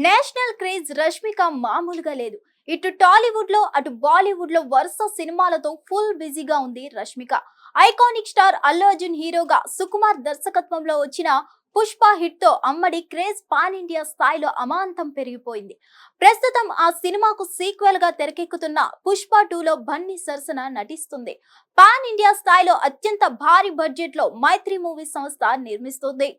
National craze Rashmika మామూలుగా లేదు. ఇటు టాలీవుడ్ లో అటు బాలీవుడ్ లో వరుస సినిమాలతో ఫుల్ బిజీగా ఉంది రష్మిక. ఐకానిక్ స్టార్ అల్లు అర్జున్ హీరోగా సుకుమార్ దర్శకత్వంలో వచ్చిన పుష్ప హిట్ తో అమ్మడి క్రేజ్ పాన్ ఇండియా స్థాయిలో అమాంతం పెరిగిపోయింది. ప్రస్తుతం ఆ సినిమాకు సీక్వెల్ గా తెరకెక్కుతున్న పుష్ప 2లో బన్నీ సరసన నటిస్తుంది. పాన్ ఇండియా స్థాయిలో అత్యంత భారీ బడ్జెట్ లో మైత్రి మూవీ సంస్థ నిర్మిస్తుంది.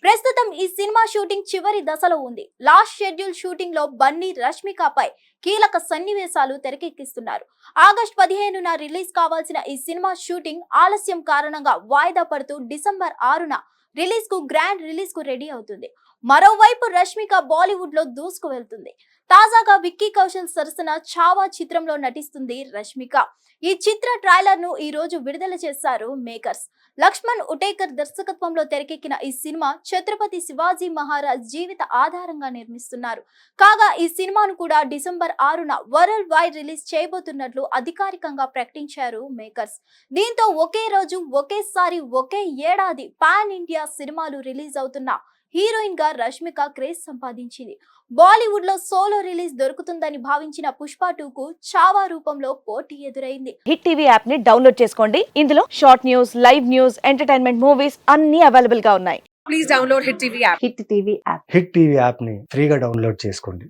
ప్రస్తుతం ఈ సినిమా షూటింగ్ చివరి దశలో ఉంది. లాస్ట్ షెడ్యూల్ షూటింగ్ లో బన్నీ రష్మికపై కీలక సన్నివేశాలు తెరకెక్కిస్తున్నారు. ఆగస్టు 15న రిలీజ్ కావాల్సిన ఈ సినిమా షూటింగ్ ఆలస్యం కారణంగా వాయిదా పడుతూ డిసెంబర్ 6న రిలీజ్ కు గ్రాండ్ రిలీజ్ కు రెడీ అవుతుంది. మరోవైపు రష్మిక బాలీవుడ్ లో దూసుకు వెళ్తుంది. తాజాగా విక్కీ కౌశల్ సరసన ఛావా చిత్రంలో నటిస్తుంది రష్మిక. ఈ చిత్ర ట్రైలర్ ను ఈ రోజు విడుదల చేశారు మేకర్స్. లక్ష్మణ్ ఉటేకర్ దర్శకత్వంలో తెరకెక్కిన ఈ సినిమా ఛత్రపతి శివాజీ మహారాజ్ జీవిత ఆధారంగా నిర్మిస్తున్నారు. కాగా ఈ సినిమాను కూడా డిసెంబర్ 6న వరల్డ్ వైడ్ రిలీజ్ చేయబోతున్నట్లు అధికారికంగా ప్రకటించారు మేకర్స్. దీంతో ఒకే రోజు ఒకేసారి ఒకే ఏడాది పాన్ ఇండియా సినిమాలు రిలీజ్ అవుతున్న హీరోయిన్ గా రష్మిక క్రేజ్ సంపాదించింది. బాలీవుడ్ లో సోలో రిలీజ్ దొరుకుతుందని భావించిన పుష్ప 2కు ఛావా రూపంలో పోటీ ఎదురైంది. హిట్ టీవీ యాప్ ని డౌన్లోడ్ చేసుకోండి. ఇందులో short news, live news, entertainment movies అన్ని అవైలబుల్ గా ఉన్నాయి. Please download Hit TV app. Hit TV app. Hit TV యాప్ని ఫ్రీగా డౌన్లోడ్ చేసుకోండి.